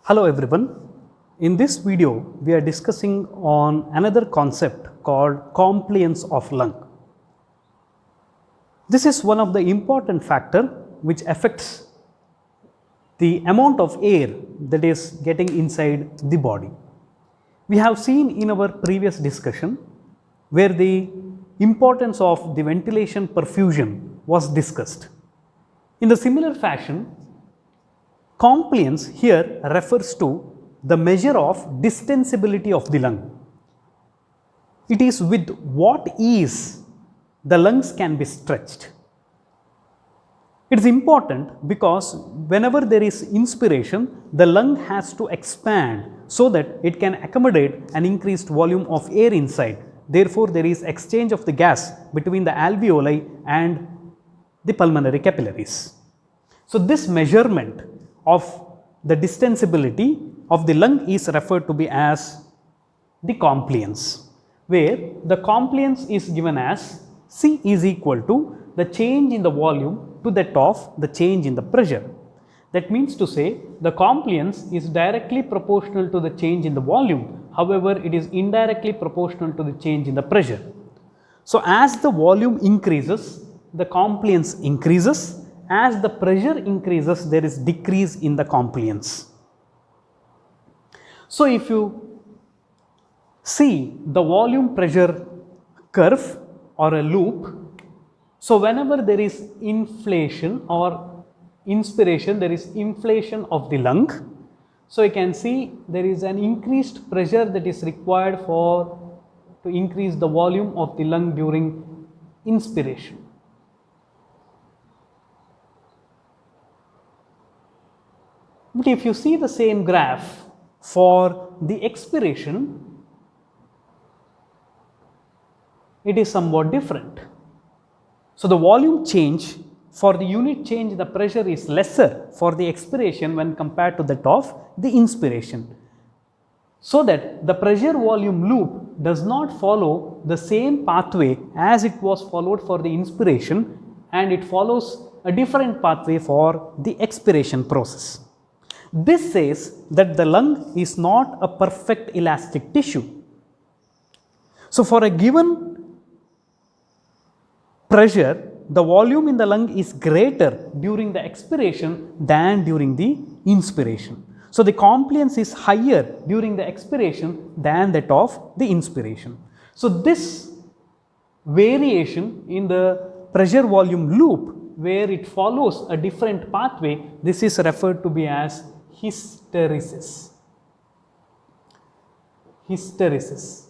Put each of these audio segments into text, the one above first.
Hello everyone. In this video, we are discussing on another concept called compliance of lung. This is one of the important factor which affects the amount of air that is getting inside the body. We have seen in our previous discussion where the importance of the ventilation perfusion was discussed. In the similar fashion, compliance here refers to the measure of distensibility of the lung. It is with what ease the lungs can be stretched. It is important because whenever there is inspiration, the lung has to expand so that it can accommodate an increased volume of air inside. Therefore, there is exchange of the gas between the alveoli and the pulmonary capillaries. So, this measurement of the distensibility of the lung is referred to be as the compliance, where the compliance is given as C is equal to the change in the volume to that of the change in the pressure. That means to say the compliance is directly proportional to the change in the volume, however, it is indirectly proportional to the change in the pressure. So, as the volume increases, the compliance increases. As the pressure increases, there is decrease in the compliance. So, if you see the volume pressure curve or a loop, so whenever there is inflation or inspiration, there is inflation of the lung. So, you can see there is an increased pressure that is required to increase the volume of the lung during inspiration. But if you see the same graph for the expiration, it is somewhat different. So, the volume change for the unit change, the pressure is lesser for the expiration when compared to that of the inspiration. So that the pressure volume loop does not follow the same pathway as it was followed for the inspiration, and it follows a different pathway for the expiration process. This says that the lung is not a perfect elastic tissue. So, for a given pressure, the volume in the lung is greater during the expiration than during the inspiration. So, the compliance is higher during the expiration than that of the inspiration. So, this variation in the pressure volume loop where it follows a different pathway, this is referred to be as hysteresis. Hysteresis.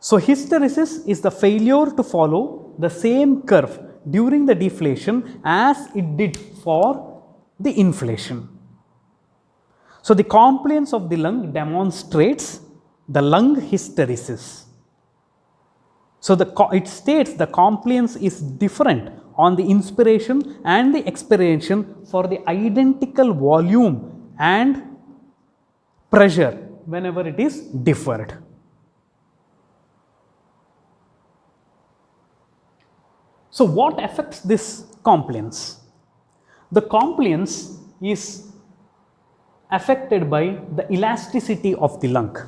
So, hysteresis is the failure to follow the same curve during the deflation as it did for the inflation. So, the compliance of the lung demonstrates the lung hysteresis. So, it states the compliance is different on the inspiration and the expiration for the identical volume and pressure whenever it is differed. So, what affects this compliance? The compliance is affected by the elasticity of the lung.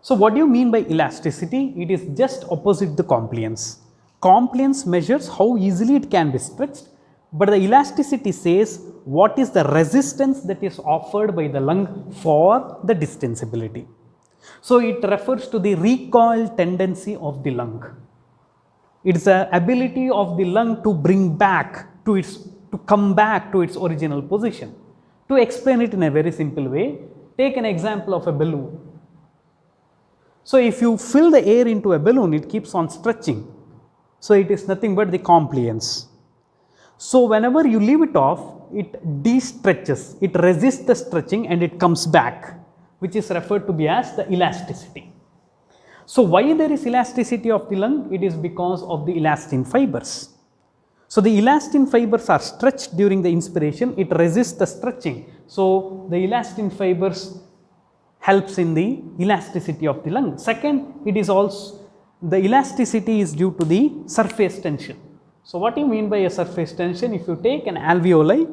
So, what do you mean by elasticity? It is just opposite the compliance. Compliance measures how easily it can be stretched, but the elasticity says what is the resistance that is offered by the lung for the distensibility. So, it refers to the recoil tendency of the lung. It is the ability of the lung to come back to its original position. To explain it in a very simple way, take an example of a balloon. So, if you fill the air into a balloon, it keeps on stretching. So, it is nothing but the compliance. So, whenever you leave it off, it de-stretches, it resists the stretching and it comes back, which is referred to be as the elasticity. So, why there is elasticity of the lung? It is because of the elastin fibers. So, the elastin fibers are stretched during the inspiration, it resists the stretching. So, the elastin fibers helps in the elasticity of the lung. Second, it is also the elasticity is due to the surface tension. So, what do you mean by a surface tension? If you take an alveoli,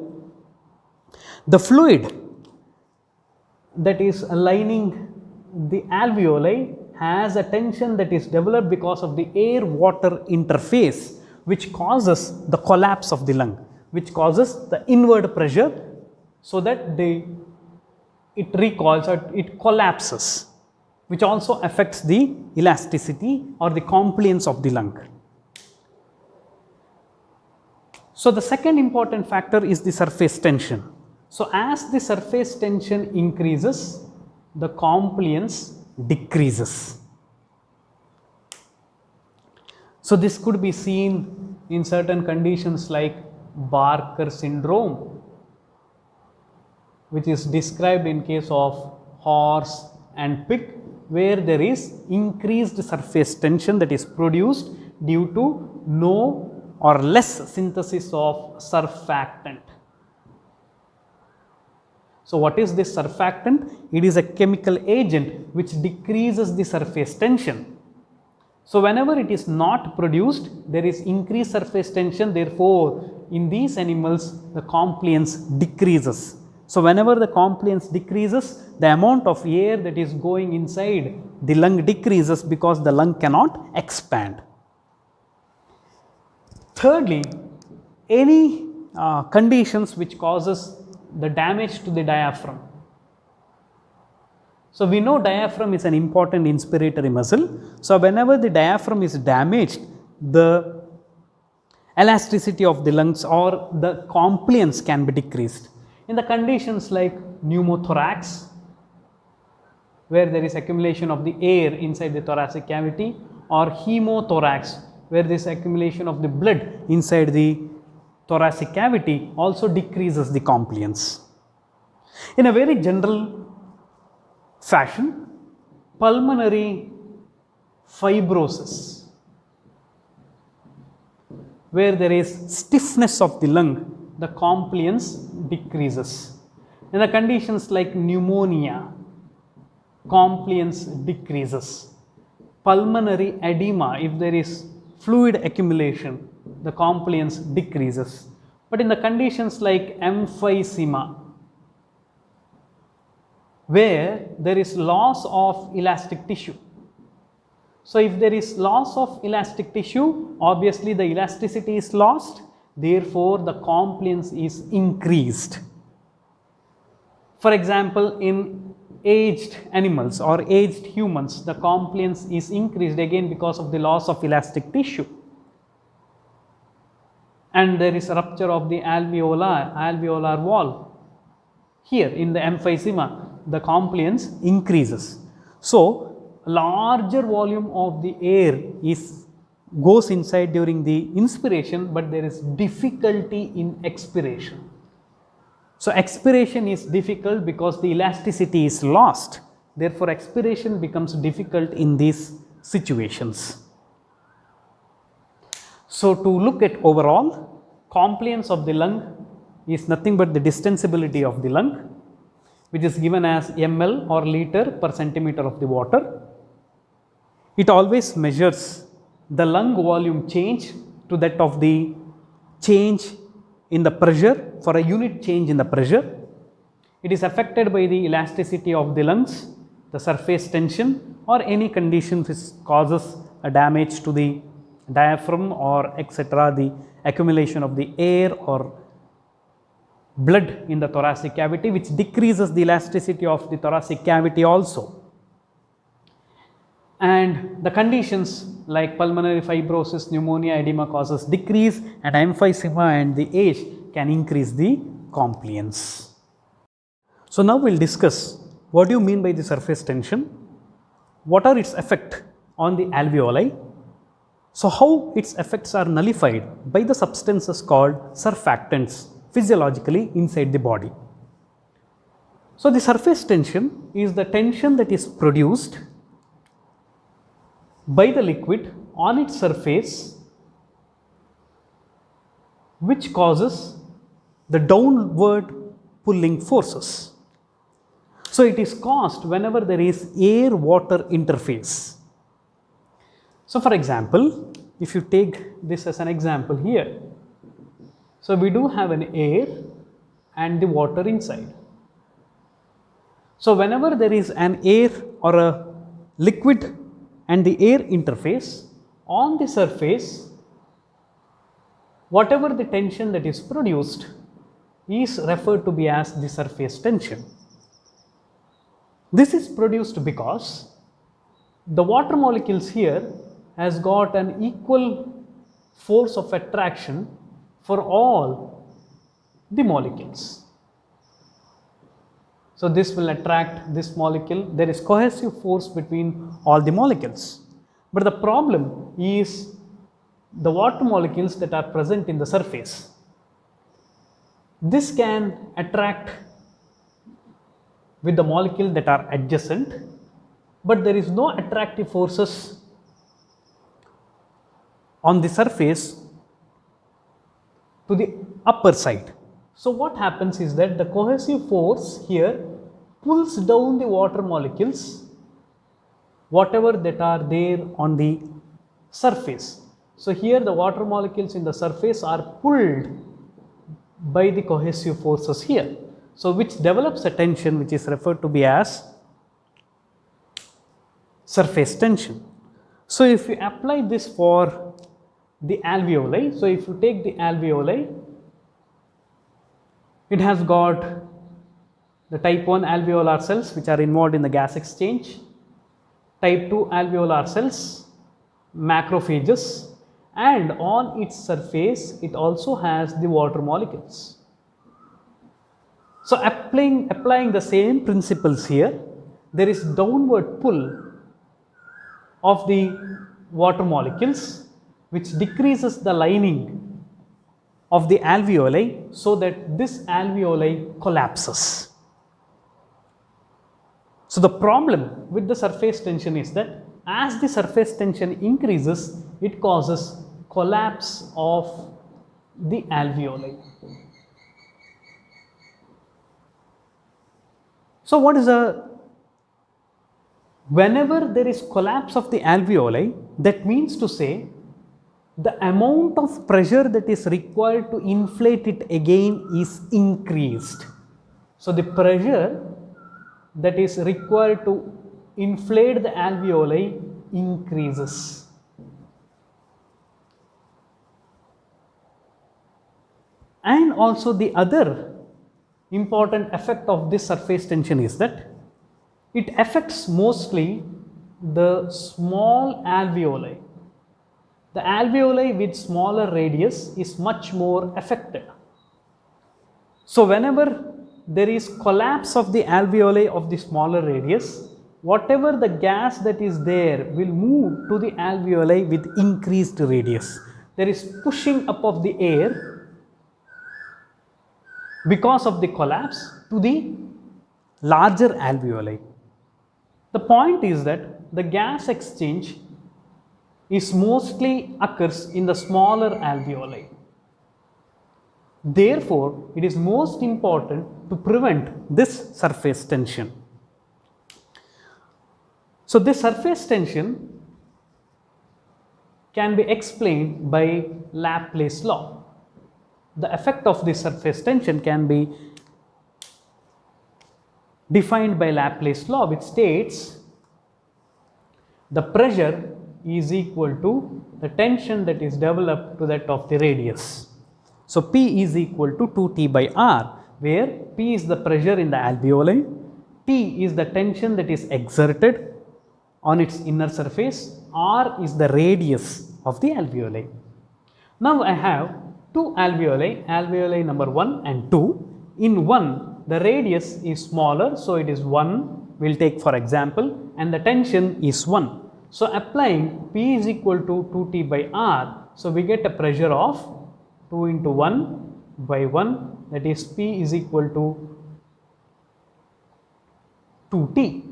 the fluid that is lining the alveoli has a tension that is developed because of the air-water interface, which causes the collapse of the lung, which causes the inward pressure, so that it recoils or it collapses, which also affects the elasticity or the compliance of the lung. So, the second important factor is the surface tension. So, as the surface tension increases, the compliance decreases. So, this could be seen in certain conditions like Barker syndrome, which is described in case of horse and pig, where there is increased surface tension that is produced due to no or less synthesis of surfactant. So, what is this surfactant? It is a chemical agent which decreases the surface tension. So, whenever it is not produced, there is increased surface tension, therefore, in these animals the compliance decreases. So, whenever the compliance decreases, the amount of air that is going inside the lung decreases because the lung cannot expand. Thirdly, any conditions which causes the damage to the diaphragm. So, we know diaphragm is an important inspiratory muscle. So, whenever the diaphragm is damaged, the elasticity of the lungs or the compliance can be decreased. In the conditions like pneumothorax, where there is accumulation of the air inside the thoracic cavity, or hemothorax, where there is accumulation of the blood inside the thoracic cavity, also decreases the compliance. In a very general fashion, pulmonary fibrosis, where there is stiffness of the lung, the compliance decreases. In the conditions like pneumonia, compliance decreases. Pulmonary edema, if there is fluid accumulation, the compliance decreases. But in the conditions like emphysema, where there is loss of elastic tissue. So, if there is loss of elastic tissue, obviously the elasticity is lost, therefore, the compliance is increased. For example, in aged animals or aged humans, the compliance is increased again because of the loss of elastic tissue. And there is a rupture of the alveolar wall. Here in the emphysema, the compliance increases. So, larger volume of the air goes inside during the inspiration, but there is difficulty in expiration. So, expiration is difficult because the elasticity is lost. Therefore, expiration becomes difficult in these situations. So, to look at overall, compliance of the lung is nothing but the distensibility of the lung, which is given as ml or liter per centimeter of the water. It always measures the lung volume change to that of the change in the pressure for a unit change in the pressure. It is affected by the elasticity of the lungs, the surface tension, or any condition which causes a damage to the diaphragm or etc., the accumulation of the air or blood in the thoracic cavity, which decreases the elasticity of the thoracic cavity also. And the conditions like pulmonary fibrosis, pneumonia, edema causes decrease, and emphysema and the age can increase the compliance. So, now we will discuss what do you mean by the surface tension, what are its effect on the alveoli. So, how its effects are nullified by the substances called surfactants physiologically inside the body. So, the surface tension is the tension that is produced by the liquid on its surface, which causes the downward pulling forces. So, it is caused whenever there is air-water interface. So, for example, if you take this as an example here, so we do have an air and the water inside. So, whenever there is an air or a liquid and the air interface on the surface, whatever the tension that is produced is referred to be as the surface tension. This is produced because the water molecules here has got an equal force of attraction for all the molecules. So, this will attract this molecule. There is cohesive force between all the molecules. But the problem is the water molecules that are present in the surface. This can attract with the molecule that are adjacent, but there is no attractive forces on the surface to the upper side. So, what happens is that the cohesive force here pulls down the water molecules, whatever that are there on the surface. So, here the water molecules in the surface are pulled by the cohesive forces here. So, which develops a tension which is referred to be as surface tension. So, if you apply this for the alveoli, so if you take the alveoli, it has got the type 1 alveolar cells which are involved in the gas exchange, type 2 alveolar cells, macrophages, and on its surface it also has the water molecules. So, applying the same principles here, there is downward pull of the water molecules which decreases the lining of the alveoli, so that this alveoli collapses. So, the problem with the surface tension is that as the surface tension increases, it causes collapse of the alveoli. So, what is whenever there is collapse of the alveoli, that means to say the amount of pressure that is required to inflate it again is increased. So, the pressure that is required to inflate the alveoli increases. And also the other important effect of this surface tension is that it affects mostly the small alveoli. The alveoli with smaller radius is much more affected. So, whenever there is collapse of the alveoli of the smaller radius, whatever the gas that is there will move to the alveoli with increased radius. There is pushing up of the air because of the collapse to the larger alveoli. The point is that the gas exchange is mostly occurs in the smaller alveoli. Therefore, it is most important to prevent this surface tension. So, this surface tension can be explained by Laplace law. The effect of this surface tension can be defined by Laplace law, which states the pressure is equal to the tension that is developed to that of the radius. So, P is equal to 2T by R, where P is the pressure in the alveoli, T is the tension that is exerted on its inner surface, R is the radius of the alveoli. Now, I have two alveoli, alveoli number 1 and 2. In 1, the radius is smaller, so it is 1, we will take for example, and the tension is 1. So, applying P is equal to 2T by R, so we get a pressure of 2 into 1 by 1, that is P is equal to 2T.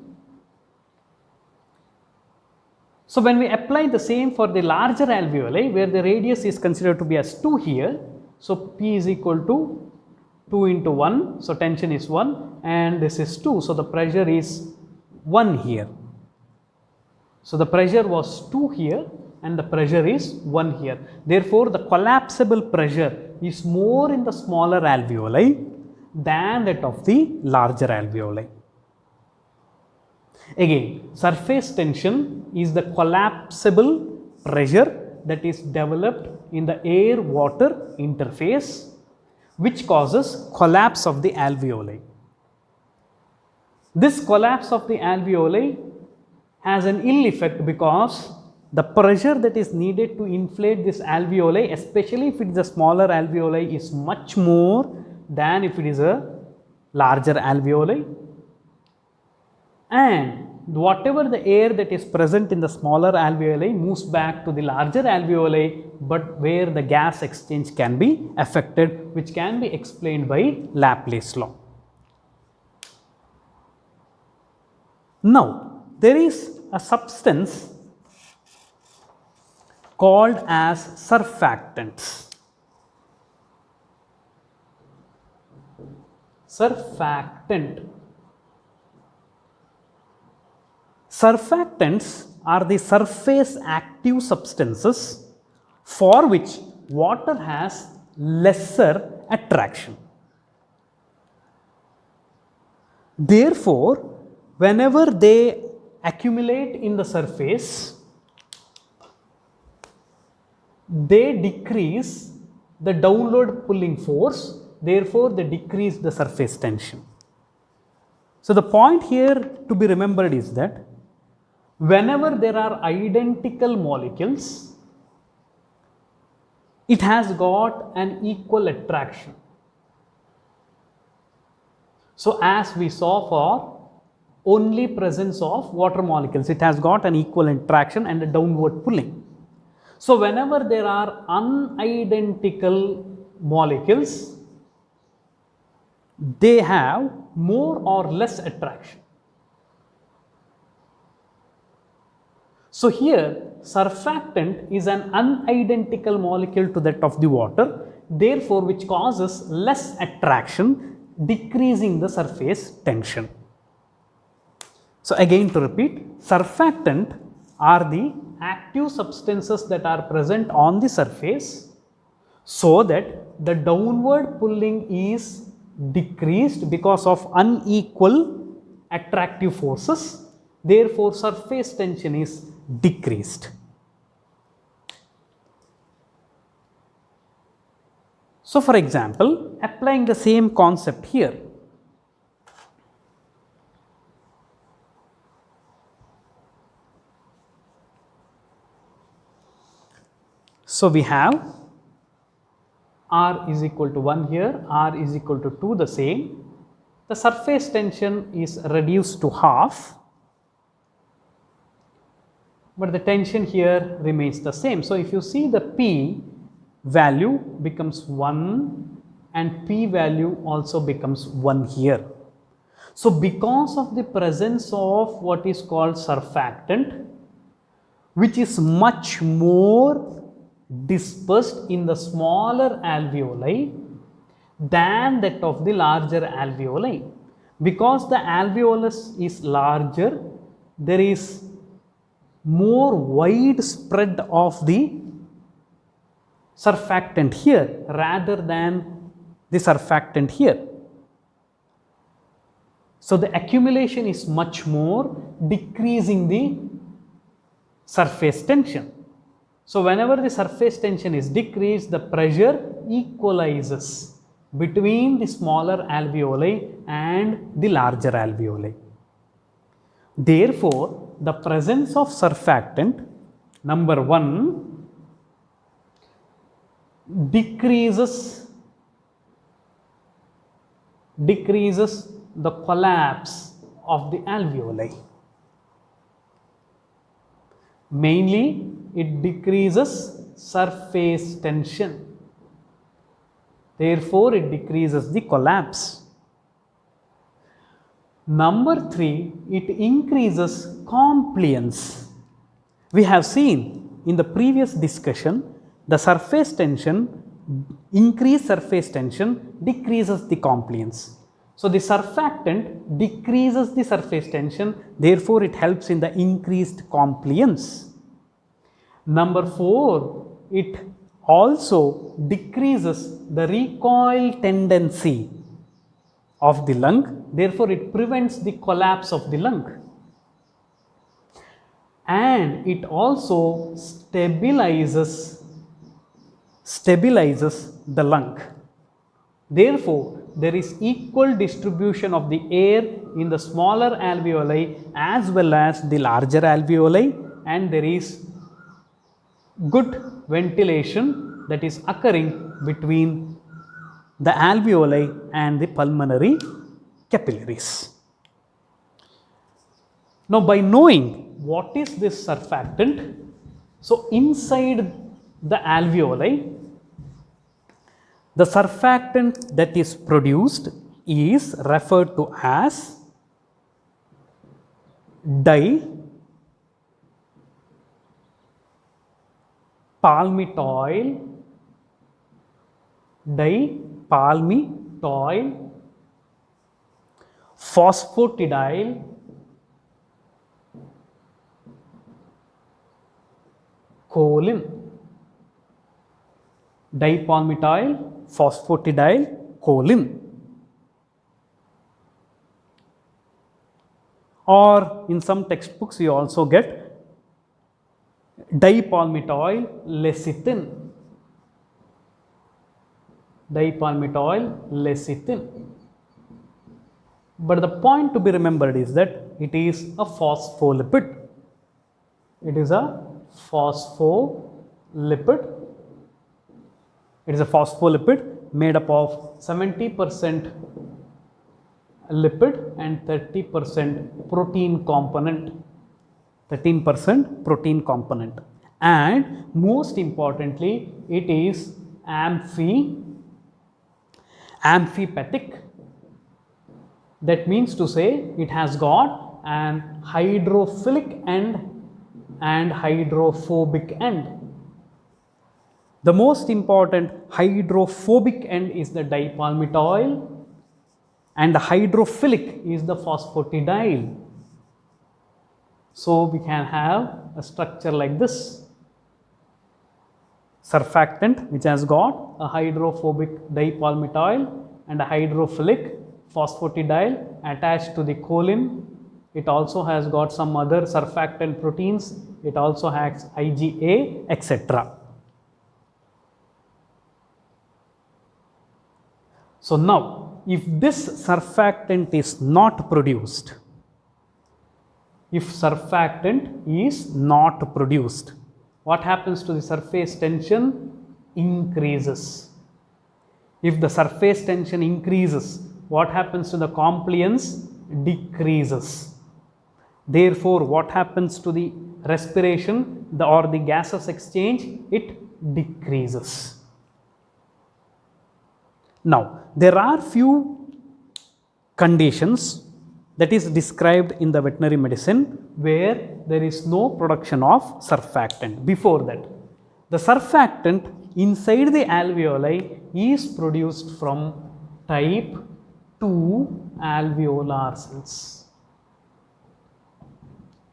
So, when we apply the same for the larger alveoli, where the radius is considered to be as 2 here, so P is equal to 2 into 1, so tension is 1 and this is 2, so the pressure is 1 here. So, the pressure was 2 here and the pressure is 1 here. Therefore, the collapsible pressure is more in the smaller alveoli than that of the larger alveoli. Again, surface tension is the collapsible pressure that is developed in the air-water interface, which causes collapse of the alveoli. This collapse of the alveoli has an ill effect because the pressure that is needed to inflate this alveoli, especially if it is a smaller alveoli, is much more than if it is a larger alveoli, and whatever the air that is present in the smaller alveoli moves back to the larger alveoli, but where the gas exchange can be affected, which can be explained by Laplace law. Now, there is a substance called as surfactants. Surfactant. Surfactants are the surface active substances for which water has lesser attraction. Therefore, whenever they accumulate in the surface, they decrease the downward pulling force, therefore they decrease the surface tension. So, the point here to be remembered is that whenever there are identical molecules, it has got an equal attraction. So, as we saw for only presence of water molecules, it has got an equal attraction and a downward pulling. So, whenever there are unidentical molecules, they have more or less attraction. So, here surfactant is an unidentical molecule to that of the water, therefore, which causes less attraction, decreasing the surface tension. So, again to repeat, surfactant are the active substances that are present on the surface so that the downward pulling is decreased because of unequal attractive forces, therefore, surface tension is decreased. So, for example, applying the same concept here, so we have R is equal to 1 here, R is equal to 2, the same. The surface tension is reduced to half, but the tension here remains the same. So, if you see, the P value becomes 1 and P value also becomes 1 here. So, because of the presence of what is called surfactant, which is much more dispersed in the smaller alveoli than that of the larger alveoli, because the alveolus is larger, there is more wide spread of the surfactant here rather than the surfactant here. So, the accumulation is much more, decreasing the surface tension. So, whenever the surface tension is decreased, the pressure equalizes between the smaller alveoli and the larger alveoli. Therefore, the presence of surfactant, number 1, decreases the collapse of the alveoli. Mainly, it decreases surface tension. Therefore, it decreases the collapse. Number 3, it increases compliance. We have seen in the previous discussion, the surface tension, increased surface tension decreases the compliance. So, the surfactant decreases the surface tension, therefore, it helps in the increased compliance. Number 4, it also decreases the recoil tendency of the lung, therefore, it prevents the collapse of the lung. and it also stabilizes the lung. Therefore, there is equal distribution of the air in the smaller alveoli as well as the larger alveoli, and there is good ventilation that is occurring between the alveoli and the pulmonary capillaries. Now, by knowing what is this surfactant, so inside the alveoli, the surfactant that is produced is referred to as dipalmitoyl phosphatidyl choline. Dipalmitoyl phosphatidyl choline, or in some textbooks you also get dipalmitoyl lecithin. But the point to be remembered is that it is a phospholipid. It is a phospholipid. It is a phospholipid made up of 70% lipid and 30% protein component. 13% protein component, and most importantly, it is amphipathic. That means to say it has got an hydrophilic end and hydrophobic end. The most important hydrophobic end is the dipalmitoyl and the hydrophilic is the phosphatidyl. So, we can have a structure like this: surfactant which has got a hydrophobic dipalmitoyl and a hydrophilic phosphatidyl attached to the choline. It also has got some other surfactant proteins. It also has IgA, etc. So, now if this surfactant is not produced, what happens to the surface tension? Increases. If the surface tension increases, what happens to the compliance? Decreases. Therefore, what happens to the respiration or the gases exchange? It decreases. Now, there are few conditions that is described in the veterinary medicine where there is no production of surfactant. Before that, the surfactant inside the alveoli is produced from type 2 alveolar cells.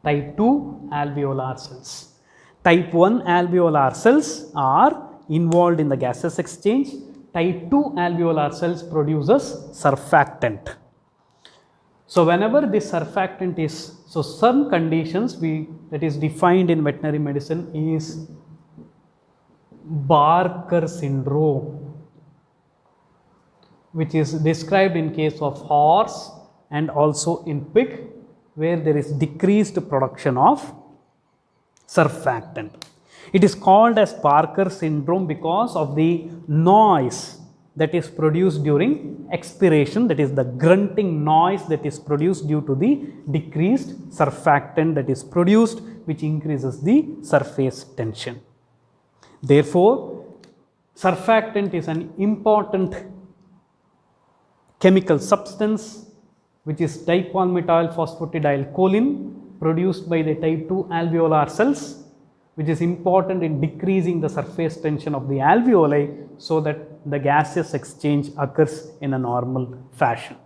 Type 2 alveolar cells. Type 1 alveolar cells are involved in the gaseous exchange. Type 2 alveolar cells produces surfactant. So, whenever this surfactant is, so some conditions that is defined in veterinary medicine is Barker syndrome, which is described in case of horse and also in pig, where there is decreased production of surfactant. It is called as Barker syndrome because of the noise that is produced during expiration, that is the grunting noise that is produced due to the decreased surfactant that is produced, which increases the surface tension. Therefore, surfactant is an important chemical substance which is dipalmitoyl phosphatidyl choline produced by the type 2 alveolar cells, which is important in decreasing the surface tension of the alveoli so that the gaseous exchange occurs in a normal fashion.